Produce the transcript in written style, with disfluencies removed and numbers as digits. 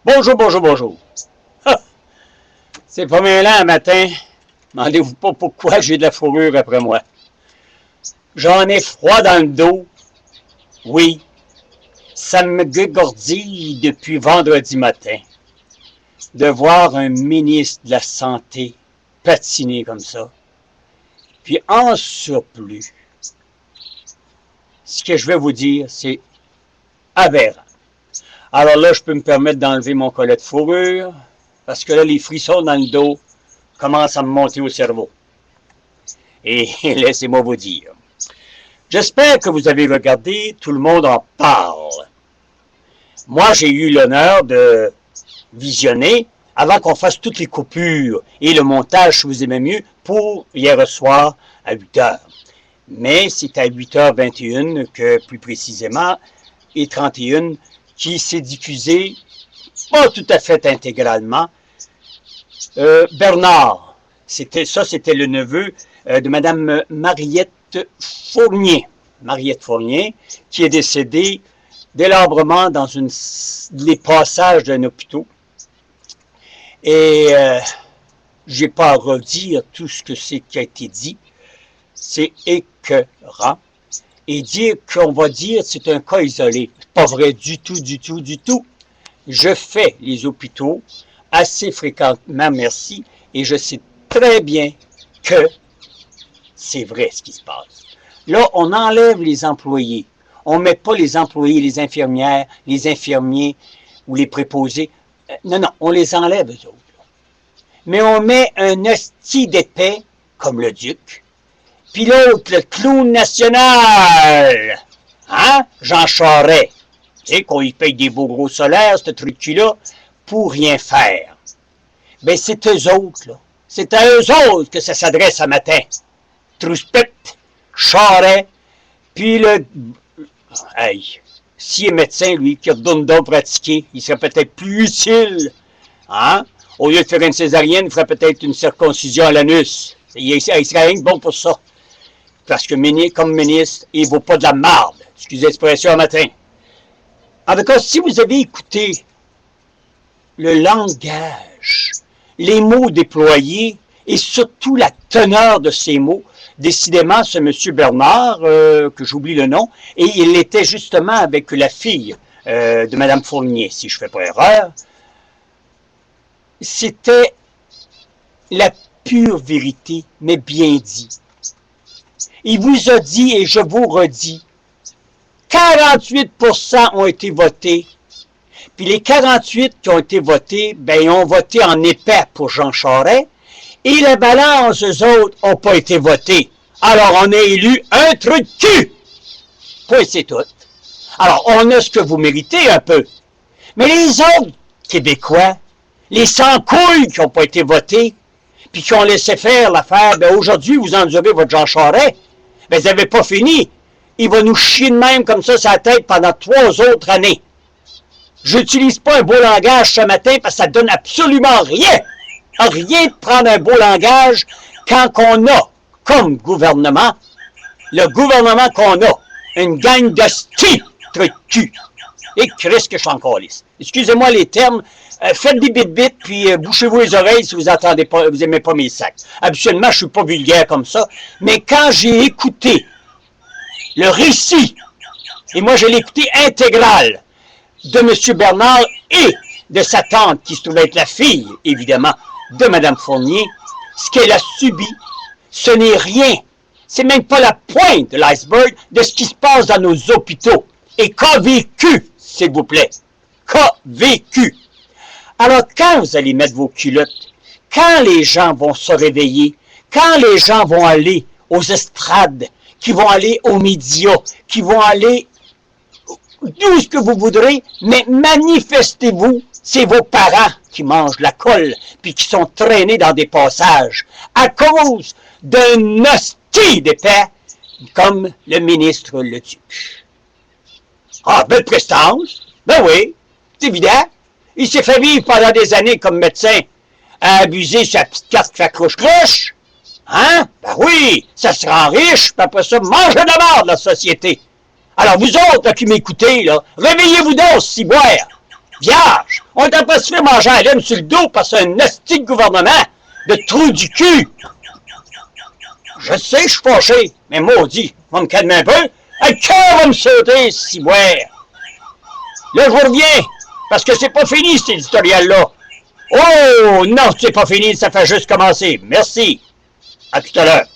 Bonjour, bonjour, bonjour. Ah, c'est pas mal un matin. Demandez-vous pas pourquoi j'ai de la fourrure après moi. J'en ai froid dans le dos. Oui, ça me dégourdit depuis vendredi matin de voir un ministre de la Santé patiner comme ça. Puis en surplus, ce que je vais vous dire, c'est aberrant. Alors là, je peux me permettre d'enlever mon collet de fourrure, parce que là, les frissons dans le dos commencent à me monter au cerveau. Et laissez-moi vous dire, j'espère que vous avez regardé, tout le monde en parle. Moi, j'ai eu l'honneur de visionner avant qu'on fasse toutes les coupures et le montage, si vous aimez mieux, pour hier soir à 8 h. Mais c'est à 8h21 que, plus précisément, et 31, qui s'est diffusé, pas tout à fait intégralement. Bernard, c'était le neveu de Mme Mariette Fournier. Mariette Fournier, qui est décédée délabrement dans les passages d'un hôpital. Et j'ai pas à redire tout ce que c'est qui a été dit. C'est écœurant. Et dire qu'on va dire c'est un cas isolé. C'est pas vrai du tout, du tout, du tout. Je fais les hôpitaux assez fréquemment, merci, et je sais très bien que c'est vrai ce qui se passe. Là, on enlève les employés. On ne met pas les employés, les infirmières, les infirmiers ou les préposés. Non, non, on les enlève, eux autres. Mais on met un hostie d'épais, comme le Duc, puis l'autre, le clown national, hein, Jean Charest. Tu sais, qu'on y paye des beaux gros solaires, ce truc-là, pour rien faire. Ben, c'est eux autres, là. C'est à eux autres que ça s'adresse à matin. Trouspette, Charest, puis le... Hey, si est médecin, lui, qui redonne donc pratiquer, il serait peut-être plus utile, hein? Au lieu de faire une césarienne, il ferait peut-être une circoncision à l'anus. Il serait rien que bon pour ça. Parce que comme ministre, il ne vaut pas de la marde. Excusez l'expression un matin. En tout cas, si vous avez écouté le langage, les mots déployés et surtout la teneur de ces mots, décidément, ce M. Bernard, que j'oublie le nom, et il était justement avec la fille de Mme Fournier, si je ne fais pas erreur, c'était la pure vérité, mais bien dit. Il vous a dit, et je vous redis, 48% ont été votés. Puis les 48 qui ont été votés, ben, ils ont voté en épais pour Jean Charest. Et la balance, eux autres, n'ont pas été votés. Alors, on a élu un truc de cul. Point, c'est tout. Alors, on a ce que vous méritez un peu. Mais les autres Québécois, les sans-couilles qui n'ont pas été votés, puis qui ont laissé faire l'affaire, ben aujourd'hui, vous endurez votre Jean Charest. Ben, vous n'avez pas fini. Il va nous chier de même comme ça sur la tête pendant 3 autres années. J'utilise pas un beau langage ce matin parce que ça donne absolument rien. Rien de prendre un beau langage quand on a, comme gouvernement, le gouvernement qu'on a, une gang de trucs cul. Et Christ que je suis encore lisse. Excusez-moi les termes. Faites des bit-bit, puis bouchez-vous les oreilles si vous attendez pas, vous aimez pas mes sacs. Habituellement, je suis pas vulgaire comme ça. Mais quand j'ai écouté le récit, et moi je l'ai écouté intégral, de M. Bernard et de sa tante, qui se trouvait être la fille, évidemment, de Mme Fournier, ce qu'elle a subi, ce n'est rien. C'est même pas la pointe de l'iceberg de ce qui se passe dans nos hôpitaux. Et qu'a vécu, s'il vous plaît. Qu'a vécu. Alors, quand vous allez mettre vos culottes, quand les gens vont se réveiller, quand les gens vont aller aux estrades, qui vont aller aux médias, qui vont aller d'où ce que vous voudrez, mais manifestez-vous, c'est vos parents qui mangent la colle, puis qui sont traînés dans des passages, à cause d'un hostie d'épais, comme le ministre Leduc. Ah, belle prestance, ben oui, c'est évident. Il s'est fait vivre pendant des années comme médecin, à abuser sa petite carte crouche-crouche. Hein? Ben oui, ça se rend riche, puis après ça, mange de la merde, la société. Alors, vous autres là, qui m'écoutez, là, réveillez-vous donc, ciboire. Vierge, On t'a pas se fait manger à laine sur le dos parce que c'est un esti de gouvernement de trou du cul. Je sais, je suis fâché, mais maudit, on va me calmer un peu. Le cœur va me sauter, si boire. Là, je vous reviens, parce que c'est pas fini, cet éditorial-là. Oh, non, c'est pas fini, ça fait juste commencer. Merci. À tout à l'heure.